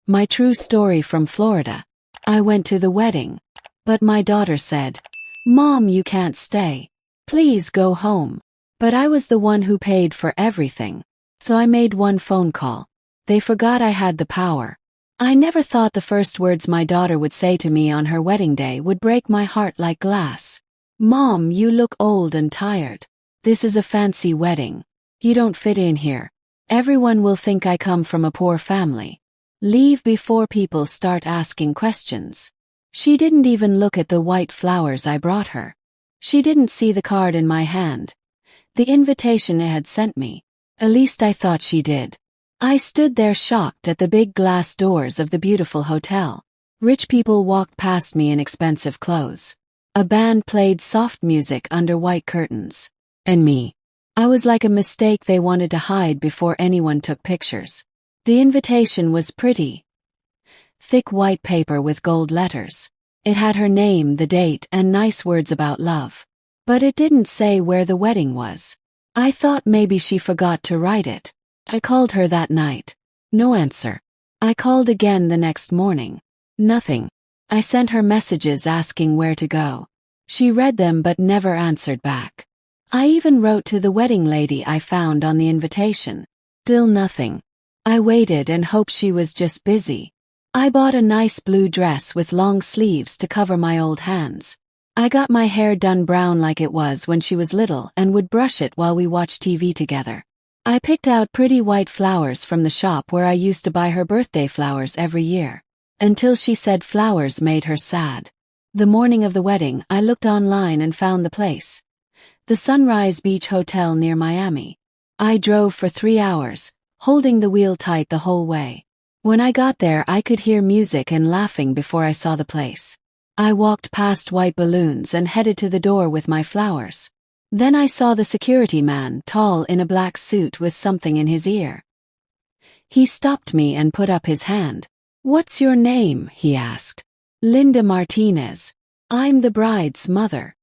My true story from Florida. I went to the wedding. But my daughter said, "Mom, you can't stay. Please go home." But I was the one who paid for everything. So I made one phone call. They forgot I had the power. I never thought the first words my daughter would say to me on her wedding day would break my heart like glass. "Mom, you look old and tired. This is a fancy wedding. You don't fit in here. Everyone will think I come from a poor family. Leave before people start asking questions." She didn't even look at the white flowers I brought her. She didn't see the card in my hand. The invitation it had sent me. At least I thought she did. I stood there shocked at the big glass doors of the beautiful hotel. Rich people walked past me in expensive clothes. A band played soft music under white curtains. And me. I was like a mistake they wanted to hide before anyone took pictures. The invitation was pretty. Thick white paper with gold letters. It had her name, the date, and nice words about love. But it didn't say where the wedding was. I thought maybe she forgot to write it. I called her that night. No answer. I called again the next morning. Nothing. I sent her messages asking where to go. She read them but never answered back. I even wrote to the wedding lady I found on the invitation. Still nothing. I waited and hoped she was just busy. I bought a nice blue dress with long sleeves to cover my old hands. I got my hair done brown like it was when she was little and would brush it while we watched TV together. I picked out pretty white flowers from the shop where I used to buy her birthday flowers every year. Until she said flowers made her sad. The morning of the wedding, I looked online and found the place. The Sunrise Beach Hotel near Miami. I drove for 3 hours, holding the wheel tight the whole way. When I got there, I could hear music and laughing before I saw the place. I walked past white balloons and headed to the door with my flowers. Then I saw the security man, tall in a black suit with something in his ear. He stopped me and put up his hand. "What's your name?" he asked. "Linda Martinez. I'm the bride's mother."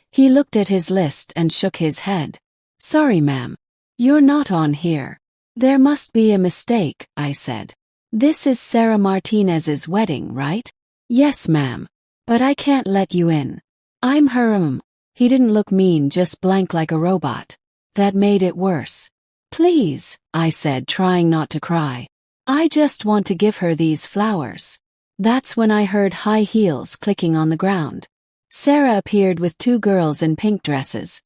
He looked at his list and shook his head. "Sorry, ma'am. You're not on here." "There must be a mistake," I said. "This is Sarah Martinez's wedding, right?" "Yes, ma'am. But I can't let you in. I'm her He didn't look mean, just blank like a robot. That made it worse. "Please," I said, trying not to cry. "I just want to give her these flowers." That's when I heard high heels clicking on the ground. Sarah appeared with 2 girls in pink dresses,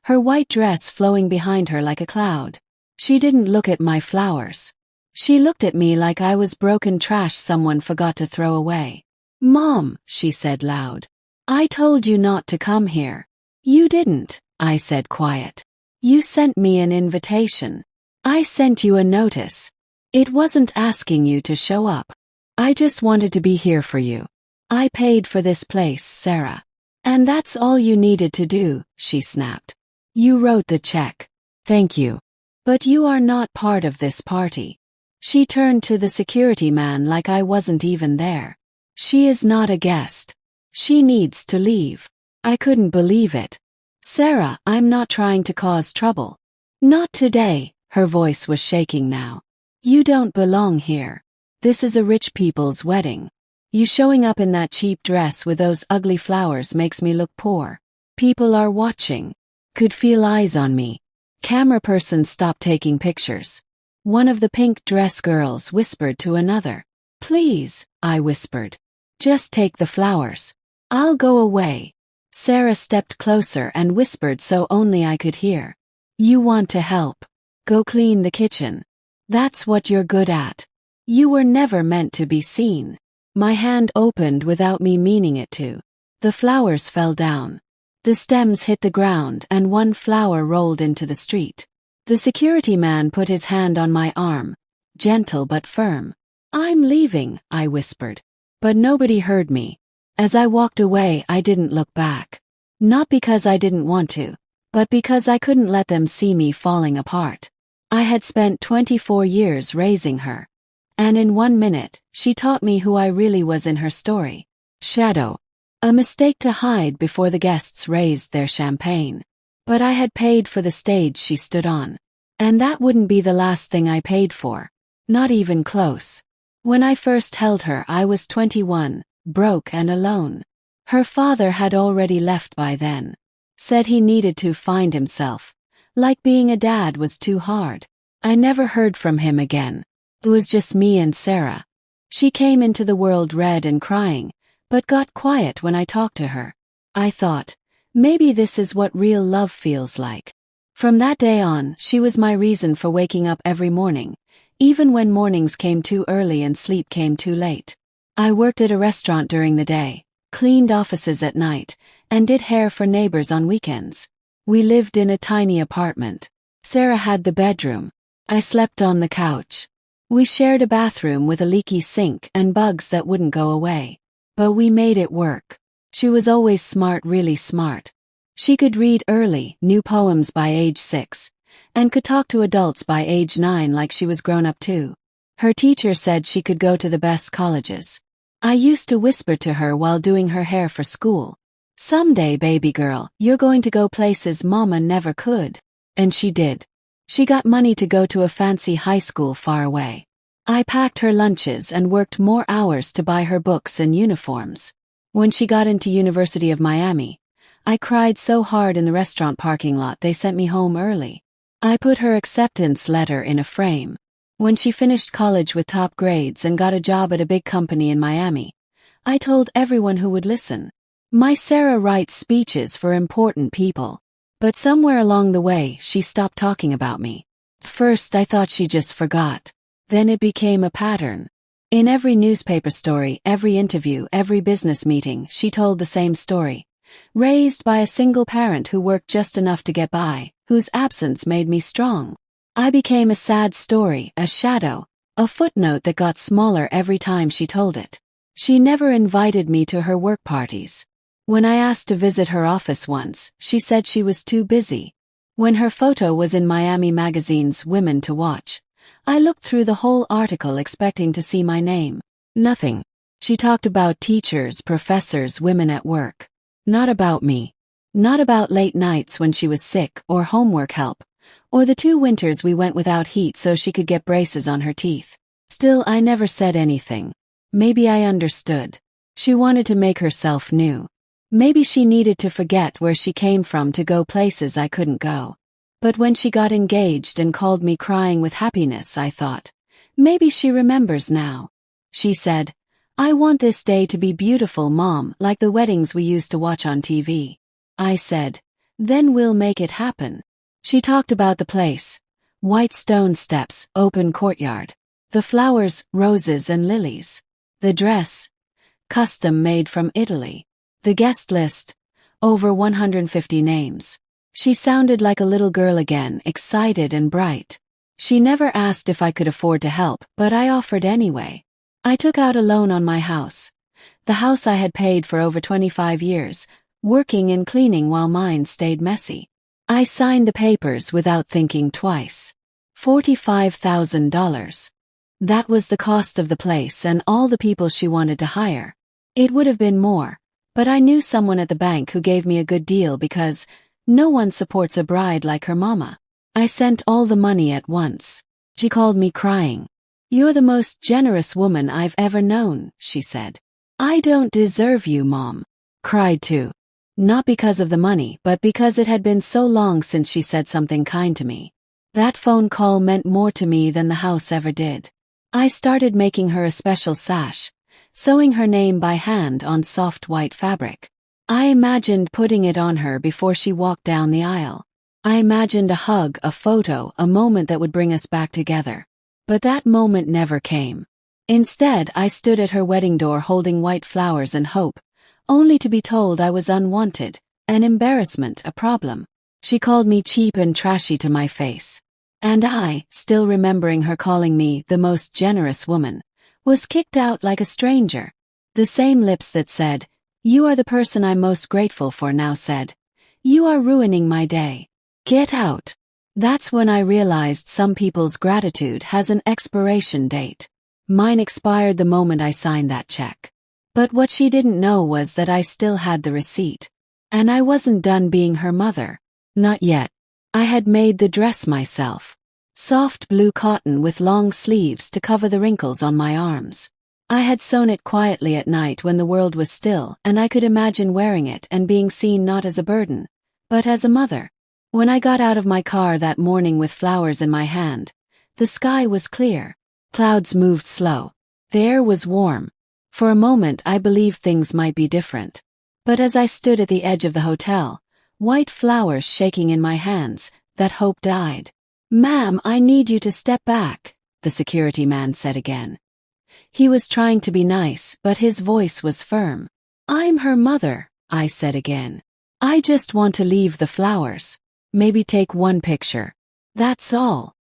her white dress flowing behind her like a cloud. She didn't look at my flowers. She looked at me like I was broken trash someone forgot to throw away. "Mom," she said loud. "I told you not to come here." "You didn't," I said quiet. "You sent me an invitation. I sent you a notice. It wasn't asking you to show up. I just wanted to be here for you. I paid for this place, Sarah. And that's all you needed to do," she snapped. "You wrote the check. Thank you. But you are not part of this party." She turned to the security man like I wasn't even there. "She is not a guest. She needs to leave." I couldn't believe it. "Sarah, I'm not trying to cause trouble." "Not today," her voice was shaking now. "You don't belong here. This is a rich people's wedding. You showing up in that cheap dress with those ugly flowers makes me look poor. People are watching. Could feel eyes on me." Camera person stopped taking pictures. One of the pink dress girls whispered to another. "Please," I whispered. "Just take the flowers. I'll go away." Sarah stepped closer and whispered so only I could hear. "You want to help. Go clean the kitchen. That's what you're good at. You were never meant to be seen." My hand opened without me meaning it to. The flowers fell down. The stems hit the ground and one flower rolled into the street. The security man put his hand on my arm, gentle but firm. "I'm leaving," I whispered. But nobody heard me. As I walked away, I didn't look back. Not because I didn't want to, but because I couldn't let them see me falling apart. I had spent 24 years raising her. And in 1 minute, she taught me who I really was in her story. Shadow. A mistake to hide before the guests raised their champagne. But I had paid for the stage she stood on. And that wouldn't be the last thing I paid for. Not even close. When I first held her, I was 21, broke and alone. Her father had already left by then. Said he needed to find himself. Like being a dad was too hard. I never heard from him again. It was just me and Sarah. She came into the world red and crying, but got quiet when I talked to her. I thought, maybe this is what real love feels like. From that day on, she was my reason for waking up every morning, even when mornings came too early and sleep came too late. I worked at a restaurant during the day, cleaned offices at night, and did hair for neighbors on weekends. We lived in a tiny apartment. Sarah had the bedroom. I slept on the couch. We shared a bathroom with a leaky sink and bugs that wouldn't go away. But we made it work. She was always smart, really smart. She could read early, knew poems by age 6, and could talk to adults by age 9 like she was grown up too. Her teacher said she could go to the best colleges. I used to whisper to her while doing her hair for school, "Someday, baby girl, you're going to go places Mama never could." And she did. She got money to go to a fancy high school far away. I packed her lunches and worked more hours to buy her books and uniforms. When she got into University of Miami, I cried so hard in the restaurant parking lot they sent me home early. I put her acceptance letter in a frame. When she finished college with top grades and got a job at a big company in Miami, I told everyone who would listen. My Sarah writes speeches for important people. But somewhere along the way, she stopped talking about me. First, I thought she just forgot. Then it became a pattern. In every newspaper story, every interview, every business meeting, she told the same story. Raised by a single parent who worked just enough to get by, whose absence made me strong. I became a sad story, a shadow, a footnote that got smaller every time she told it. She never invited me to her work parties. When I asked to visit her office once, she said she was too busy. When her photo was in Miami Magazine's Women to Watch, I looked through the whole article expecting to see my name. Nothing. She talked about teachers, professors, women at work. Not about me. Not about late nights when she was sick or homework help, or the 2 winters we went without heat so she could get braces on her teeth. Still, I never said anything. Maybe I understood. She wanted to make herself new. Maybe she needed to forget where she came from to go places I couldn't go. But when she got engaged and called me crying with happiness, I thought, maybe she remembers now. She said, "I want this day to be beautiful, Mom, like the weddings we used to watch on TV." I said, "Then we'll make it happen." She talked about the place. White stone steps, open courtyard. The flowers, roses and lilies. The dress, custom made from Italy. The guest list, over 150 names. She sounded like a little girl again, excited and bright. She never asked if I could afford to help, but I offered anyway. I took out a loan on my house. The house I had paid for over 25 years, working and cleaning while mine stayed messy. I signed the papers without thinking twice. $45,000. That was the cost of the place and all the people she wanted to hire. It would have been more, but I knew someone at the bank who gave me a good deal because no one supports a bride like her mama. I sent all the money at once. She called me crying. "You're the most generous woman I've ever known," she said. "I don't deserve you, Mom." Cried too. Not because of the money, but because it had been so long since she said something kind to me. That phone call meant more to me than the house ever did. I started making her a special sash, sewing her name by hand on soft white fabric. I imagined putting it on her before she walked down the aisle. I imagined a hug, a photo, a moment that would bring us back together. But that moment never came. Instead, I stood at her wedding door holding white flowers and hope, only to be told I was unwanted, an embarrassment, a problem. She called me cheap and trashy to my face. And I, still remembering her calling me the most generous woman, was kicked out like a stranger. The same lips that said, "You are the person I'm most grateful for," now said, "You are ruining my day. Get out." That's when I realized some people's gratitude has an expiration date. Mine expired the moment I signed that check. But what she didn't know was that I still had the receipt. And I wasn't done being her mother. Not yet. I had made the dress myself. Soft blue cotton with long sleeves to cover the wrinkles on my arms. I had sewn it quietly at night when the world was still, and I could imagine wearing it and being seen not as a burden, but as a mother. When I got out of my car that morning with flowers in my hand, the sky was clear. Clouds moved slow. The air was warm. For a moment I believed things might be different. But as I stood at the edge of the hotel, white flowers shaking in my hands, that hope died. "Ma'am, I need you to step back," the security man said again. He was trying to be nice, but his voice was firm. "I'm her mother," I said again. "I just want to leave the flowers. Maybe take one picture. That's all."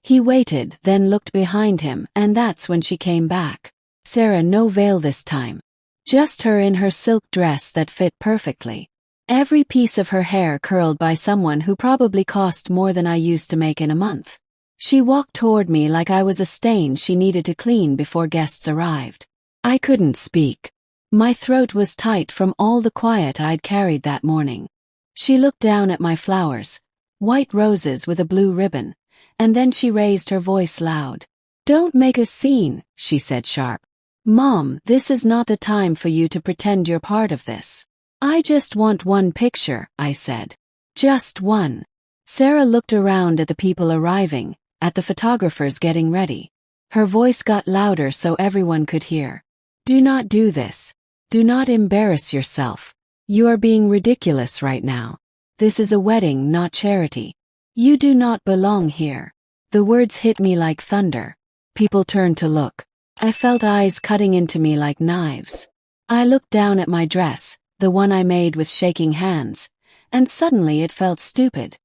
He waited, then looked behind him, and that's when she came back. Sarah, no veil this time. Just her in her silk dress that fit perfectly. Every piece of her hair curled by someone who probably cost more than I used to make in a month. She walked toward me like I was a stain she needed to clean before guests arrived. I couldn't speak. My throat was tight from all the quiet I'd carried that morning. She looked down at my flowers, white roses with a blue ribbon, and then she raised her voice loud. "Don't make a scene," she said sharp. "Mom, this is not the time for you to pretend you're part of this." "I just want one picture," I said. "Just one." Sarah looked around at the people arriving, at the photographers getting ready. Her voice got louder so everyone could hear. "Do not do this. Do not embarrass yourself. You are being ridiculous right now. This is a wedding, not charity. You do not belong here." The words hit me like thunder. People turned to look. I felt eyes cutting into me like knives. I looked down at my dress, the one I made with shaking hands, and suddenly it felt stupid.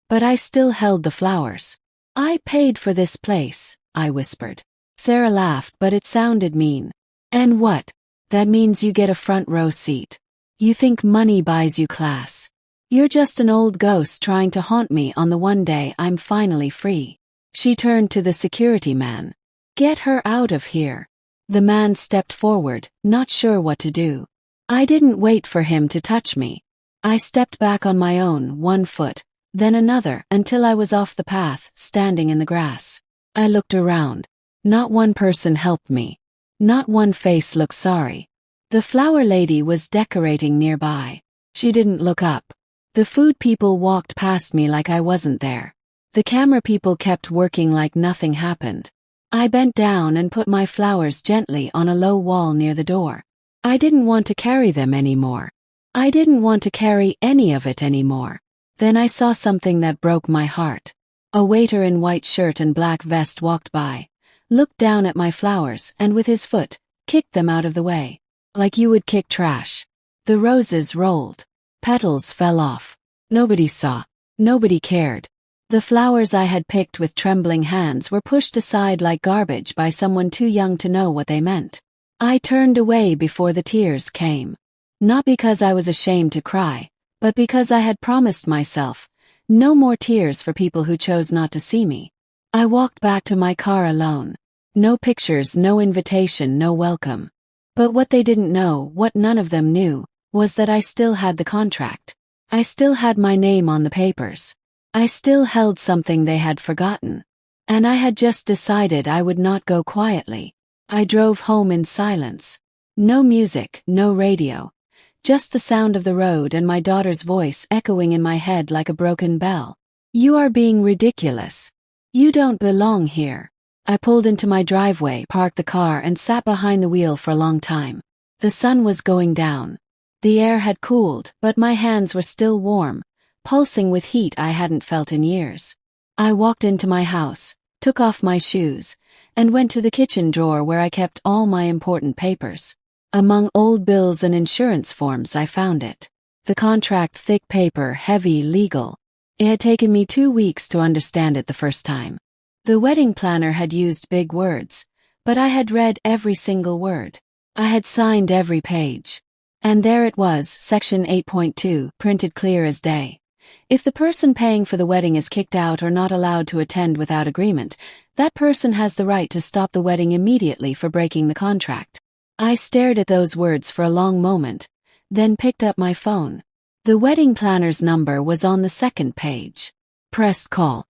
But I still held the flowers. "I paid for this place," I whispered. Sarah laughed, but it sounded mean. "And what? That means you get a front row seat. You think money buys you class. You're just an old ghost trying to haunt me on the one day I'm finally free." She turned to the security man. "Get her out of here." The man stepped forward, not sure what to do. I didn't wait for him to touch me. I stepped back on my own, one foot, then another, until I was off the path, standing in the grass. I looked around. Not one person helped me. Not one face looked sorry. The flower lady was decorating nearby. She didn't look up. The food people walked past me like I wasn't there. The camera people kept working like nothing happened. I bent down and put my flowers gently on a low wall near the door. I didn't want to carry them anymore. I didn't want to carry any of it anymore. Then I saw something that broke my heart. A waiter in white shirt and black vest walked by, looked down at my flowers, and with his foot, kicked them out of the way. Like you would kick trash. The roses rolled. Petals fell off. Nobody saw. Nobody cared. The flowers I had picked with trembling hands were pushed aside like garbage by someone too young to know what they meant. I turned away before the tears came. Not because I was ashamed to cry, but because I had promised myself, no more tears for people who chose not to see me. I walked back to my car alone. No pictures, no invitation, no welcome. But what they didn't know, what none of them knew, was that I still had the contract. I still had my name on the papers. I still held something they had forgotten. And I had just decided I would not go quietly. I drove home in silence. No music, no radio. Just the sound of the road and my daughter's voice echoing in my head like a broken bell. "You are being ridiculous. You don't belong here." I pulled into my driveway, parked the car, and sat behind the wheel for a long time. The sun was going down. The air had cooled, but my hands were still warm, pulsing with heat I hadn't felt in years. I walked into my house, took off my shoes, and went to the kitchen drawer where I kept all my important papers. Among old bills and insurance forms I found it. The contract, thick paper, heavy, legal. It had taken me 2 weeks to understand it the first time. The wedding planner had used big words, but I had read every single word. I had signed every page. And there it was, Section 8.2, printed clear as day. If the person paying for the wedding is kicked out or not allowed to attend without agreement, that person has the right to stop the wedding immediately for breaking the contract. I stared at those words for a long moment, then picked up my phone. The wedding planner's number was on the second page. Press call.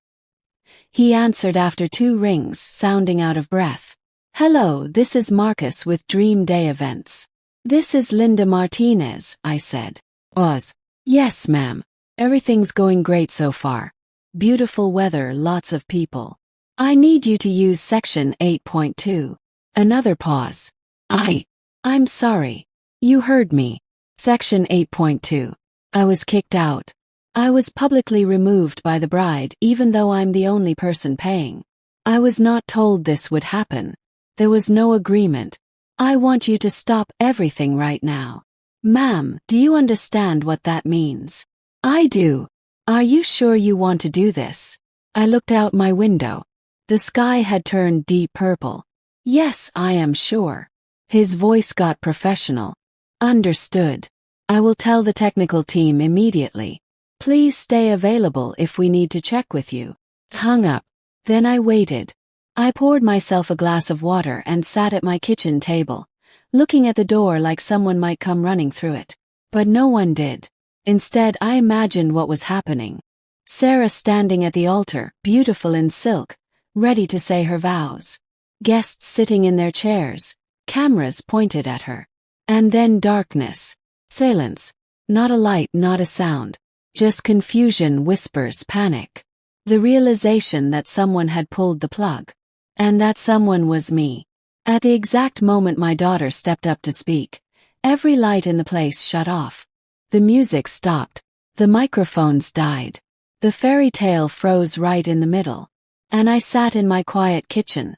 He answered after 2 rings, sounding out of breath. Hello, this is Marcus with Dream Day Events. This is Linda Martinez, I said. Oz. Yes, ma'am. Everything's going great so far. Beautiful weather, lots of people. I need you to use section 8.2. Another pause. I'm sorry. You heard me. Section 8.2. I was kicked out. I was publicly removed by the bride even though I'm the only person paying. I was not told this would happen. There was no agreement. I want you to stop everything right now. Ma'am, do you understand what that means? I do. Are you sure you want to do this? I looked out my window. The sky had turned deep purple. Yes, I am sure. His voice got professional. Understood. I will tell the technical team immediately. Please stay available if we need to check with you. Hung up. Then I waited. I poured myself a glass of water and sat at my kitchen table, looking at the door like someone might come running through it. But no one did. Instead, I imagined what was happening. Sarah standing at the altar, beautiful in silk, ready to say her vows. Guests sitting in their chairs, cameras pointed at her. And then darkness. Silence. Not a light, not a sound. Just confusion, whispers, panic. The realization that someone had pulled the plug. And that someone was me. At the exact moment my daughter stepped up to speak, every light in the place shut off. The music stopped. The microphones died. The fairy tale froze right in the middle. And I sat in my quiet kitchen,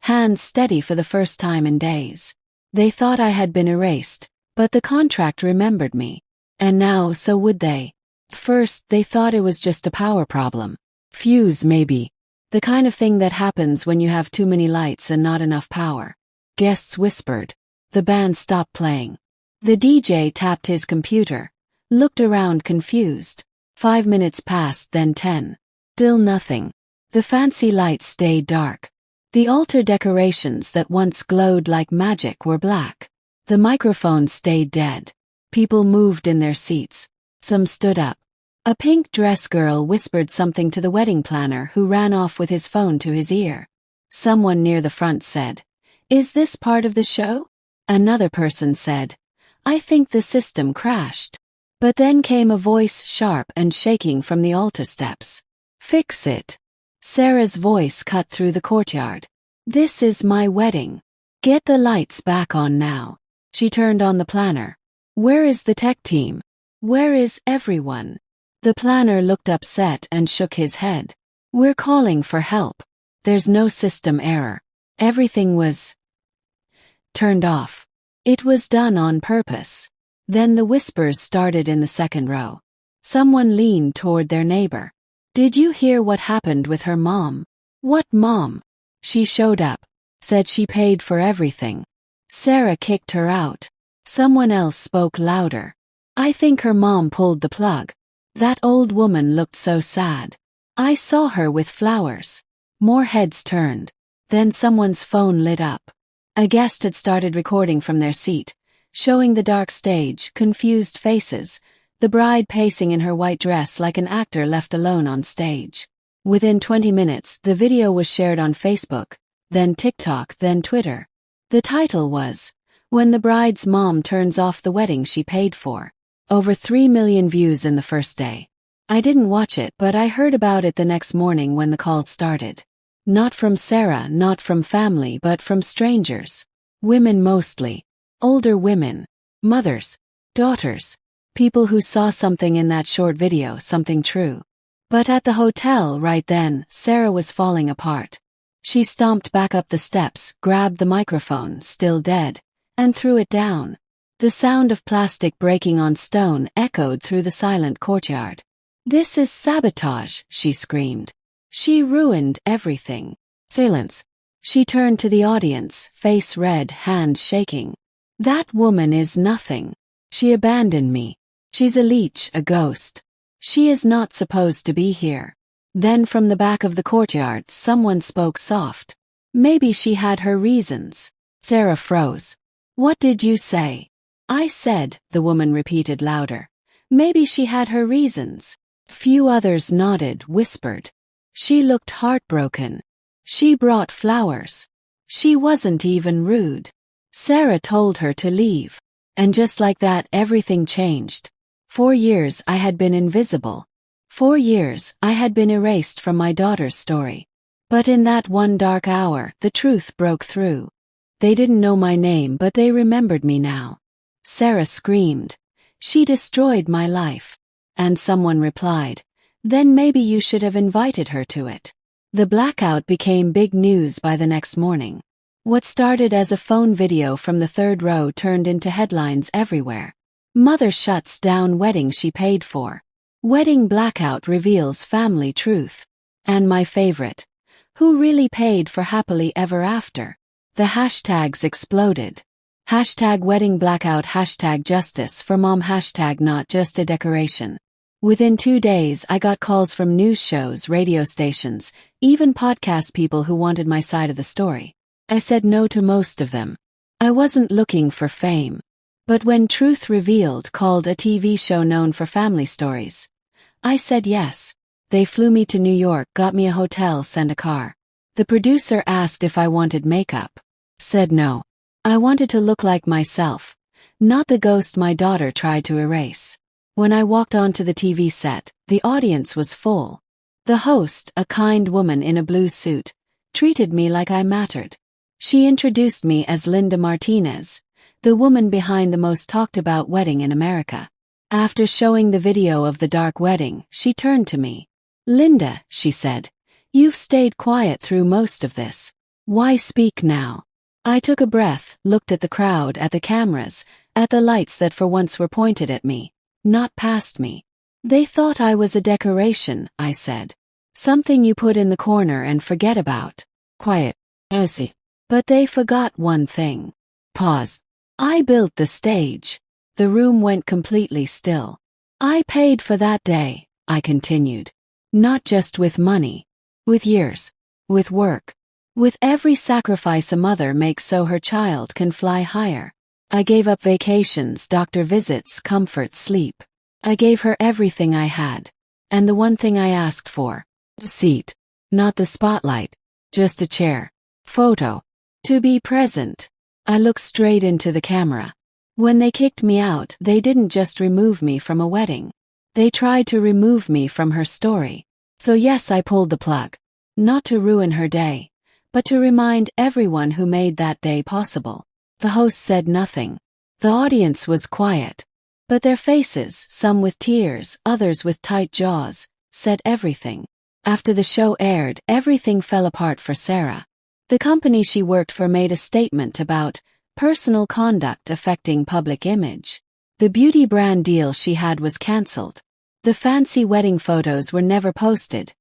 hands steady for the first time in days. They thought I had been erased, but the contract remembered me. And now, so would they. First, they thought it was just a power problem. Fuse, maybe. The kind of thing that happens when you have too many lights and not enough power. Guests whispered. The band stopped playing. The DJ tapped his computer, looked around confused. 5 minutes passed, then 10. Still nothing. The fancy lights stayed dark. The altar decorations that once glowed like magic were black. The microphones stayed dead. People moved in their seats. Some stood up. A pink dress girl whispered something to the wedding planner who ran off with his phone to his ear. Someone near the front said, "Is this part of the show?" Another person said, "I think the system crashed." But then came a voice sharp and shaking from the altar steps. "Fix it." Sarah's voice cut through the courtyard. "This is my wedding. Get the lights back on now." She turned on the planner. "Where is the tech team? Where is everyone?" The planner looked upset and shook his head. "We're calling for help. There's no system error. Everything was turned off. It was done on purpose." Then the whispers started in the second row. Someone leaned toward their neighbor. "Did you hear what happened with her mom?" "What mom?" "She showed up. Said she paid for everything. Sarah kicked her out." Someone else spoke louder. "I think her mom pulled the plug. That old woman looked so sad. I saw her with flowers." More heads turned. Then someone's phone lit up. A guest had started recording from their seat, showing the dark stage, confused faces, the bride pacing in her white dress like an actor left alone on stage. Within 20 minutes, the video was shared on Facebook, then TikTok, then Twitter. The title was, "When the Bride's Mom Turns Off the Wedding She Paid For." Over 3 million views in the first day. I didn't watch it, but I heard about it the next morning when the calls started. Not from Sarah, not from family, but from strangers. Women mostly. Older women. Mothers. Daughters. People who saw something in that short video, something true. But at the hotel right then, Sarah was falling apart. She stomped back up the steps, grabbed the microphone, still dead, and threw it down. The sound of plastic breaking on stone echoed through the silent courtyard. "This is sabotage," she screamed. "She ruined everything." Silence. She turned to the audience, face red, hands shaking. "That woman is nothing. She abandoned me. She's a leech, a ghost. She is not supposed to be here." Then from the back of the courtyard, someone spoke soft. "Maybe she had her reasons." Sarah froze. "What did you say?" "I said," the woman repeated louder. "Maybe she had her reasons." Few others nodded, whispered. She looked heartbroken. She brought flowers. She wasn't even rude. Sarah told her to leave. And just like that, everything changed. 4 years I had been invisible. 4 years I had been erased from my daughter's story. But in that one dark hour, the truth broke through. They didn't know my name, but they remembered me now. Sarah screamed. She destroyed my life. And someone replied, then maybe you should have invited her to it. The blackout became big news by the next morning. What started as a phone video from the third row turned into headlines everywhere. Mother shuts down wedding she paid for. Wedding blackout reveals family truth. And my favorite. Who really paid for happily ever after? The hashtags exploded. Hashtag wedding blackout, hashtag justice for mom, hashtag not just a decoration. Within 2 days I got calls from news shows, radio stations, even podcast people who wanted my side of the story. I said no to most of them. I wasn't looking for fame. But when Truth Revealed called, a TV show known for family stories, I said yes. They flew me to New York, got me a hotel, sent a car. The producer asked if I wanted makeup. Said no. I wanted to look like myself, not the ghost my daughter tried to erase. When I walked onto the TV set, the audience was full. The host, a kind woman in a blue suit, treated me like I mattered. She introduced me as Linda Martinez, the woman behind the most talked about wedding in America. After showing the video of the dark wedding, she turned to me. Linda, she said, you've stayed quiet through most of this. Why speak now? I took a breath, looked at the crowd, at the cameras, at the lights that for once were pointed at me, not past me. They thought I was a decoration, I said. Something you put in the corner and forget about. Quiet. Easy. But they forgot one thing. Pause. I built the stage. The room went completely still. I paid for that day, I continued. Not just with money. With years. With work. With every sacrifice a mother makes so her child can fly higher. I gave up vacations, doctor visits, comfort, sleep. I gave her everything I had. And the one thing I asked for. A seat. Not the spotlight. Just a chair. Photo. To be present. I looked straight into the camera. When they kicked me out, they didn't just remove me from a wedding. They tried to remove me from her story. So yes, I pulled the plug. Not to ruin her day, but to remind everyone who made that day possible. The host said nothing. The audience was quiet. But their faces, some with tears, others with tight jaws, said everything. After the show aired, everything fell apart for Sarah. The company she worked for made a statement about personal conduct affecting public image. The beauty brand deal she had was cancelled. The fancy wedding photos were never posted.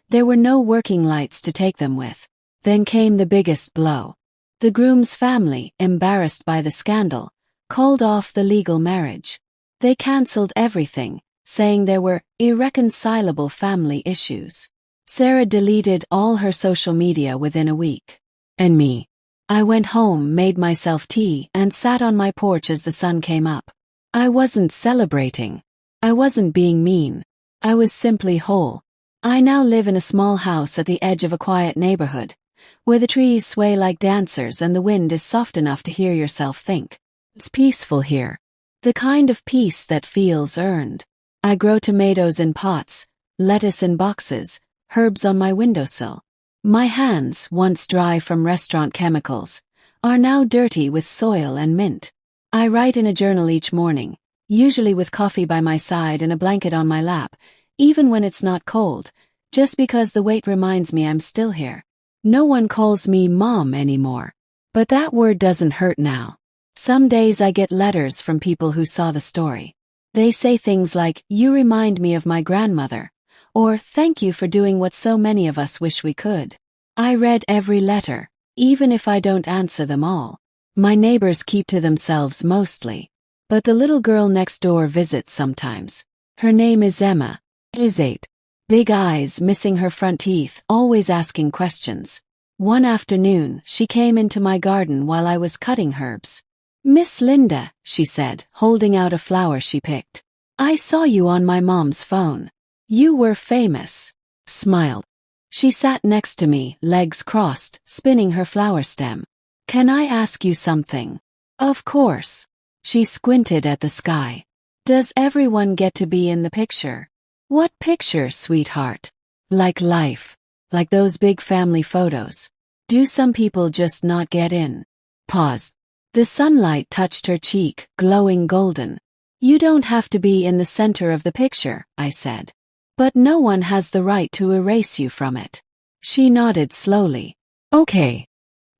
There were no working lights to take them with. Then came the biggest blow. The groom's family, embarrassed by the scandal, called off the legal marriage. They cancelled everything, saying there were irreconcilable family issues. Sarah deleted all her social media within a week. And me. I went home, made myself tea, and sat on my porch as the sun came up. I wasn't celebrating. I wasn't being mean. I was simply whole. I now live in a small house at the edge of a quiet neighborhood, where the trees sway like dancers and the wind is soft enough to hear yourself think. It's peaceful here. The kind of peace that feels earned. I grow tomatoes in pots, lettuce in boxes, herbs on my windowsill. My hands, once dry from restaurant chemicals, are now dirty with soil and mint. I write in a journal each morning, usually with coffee by my side and a blanket on my lap, even when it's not cold, just because the weight reminds me I'm still here. No one calls me Mom anymore. But that word doesn't hurt now. Some days I get letters from people who saw the story. They say things like, "You remind me of my grandmother," or "Thank you for doing what so many of us wish we could." I read every letter, even if I don't answer them all. My neighbors keep to themselves mostly. But the little girl next door visits sometimes. Her name is Emma. Is 8. Big eyes, missing her front teeth, always asking questions. One afternoon, she came into my garden while I was cutting herbs. "Miss Linda," she said, holding out a flower she picked. "I saw you on my mom's phone. You were famous." Smiled. She sat next to me, legs crossed, spinning her flower stem. "Can I ask you something?" "Of course." She squinted at the sky. "Does everyone get to be in the picture?" "What picture, sweetheart?" "Like life. Like those big family photos. Do some people just not get in?" Pause. The sunlight touched her cheek, glowing golden. "You don't have to be in the center of the picture," I said. "But no one has the right to erase you from it." She nodded slowly. "Okay."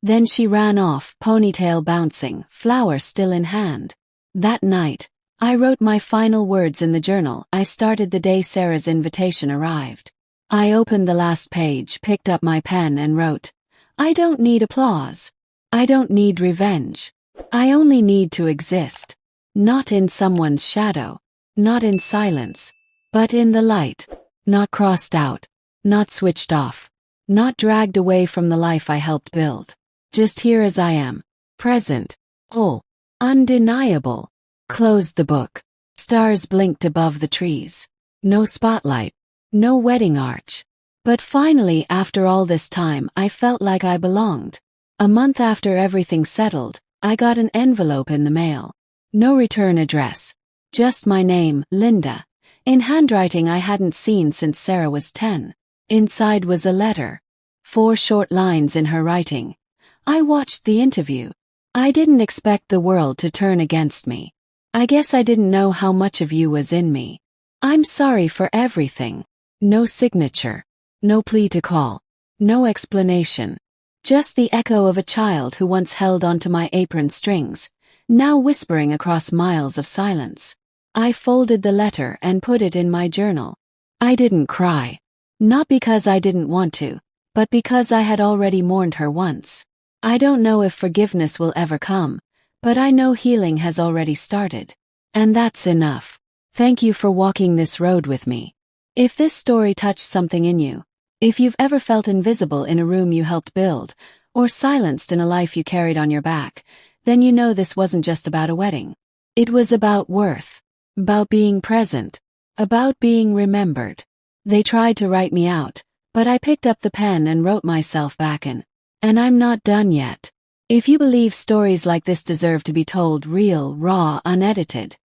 Then she ran off, ponytail bouncing, flower still in hand. That night, I wrote my final words in the journal I started the day Sarah's invitation arrived. I opened the last page, picked up my pen and wrote, "I don't need applause. I don't need revenge. I only need to exist. Not in someone's shadow. Not in silence. But in the light. Not crossed out. Not switched off. Not dragged away from the life I helped build. Just here as I am. Present. Whole. Undeniable." Closed the book. Stars blinked above the trees. No spotlight. No wedding arch. But finally, after all this time, I felt like I belonged. A month after everything settled, I got an envelope in the mail. No return address. Just my name, Linda, in handwriting I hadn't seen since Sarah was 10. Inside was a letter. 4 short lines in her writing. "I watched the interview. I didn't expect the world to turn against me. I guess I didn't know how much of you was in me. I'm sorry for everything." No signature. No plea to call. No explanation. Just the echo of a child who once held onto my apron strings, now whispering across miles of silence. I folded the letter and put it in my journal. I didn't cry. Not because I didn't want to, but because I had already mourned her once. I don't know if forgiveness will ever come, but I know healing has already started. And that's enough. Thank you for walking this road with me. If this story touched something in you, if you've ever felt invisible in a room you helped build, or silenced in a life you carried on your back, then you know this wasn't just about a wedding. It was about worth. About being present. About being remembered. They tried to write me out, but I picked up the pen and wrote myself back in. And I'm not done yet. If you believe stories like this deserve to be told real, raw, unedited,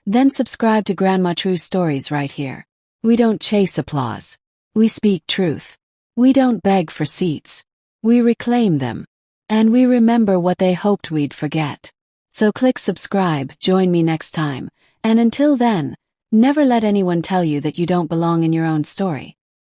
then subscribe to Grandma True Stories right here. We don't chase applause. We speak truth. We don't beg for seats. We reclaim them. And we remember what they hoped we'd forget. So click subscribe, join me next time, and until then, never let anyone tell you that you don't belong in your own story.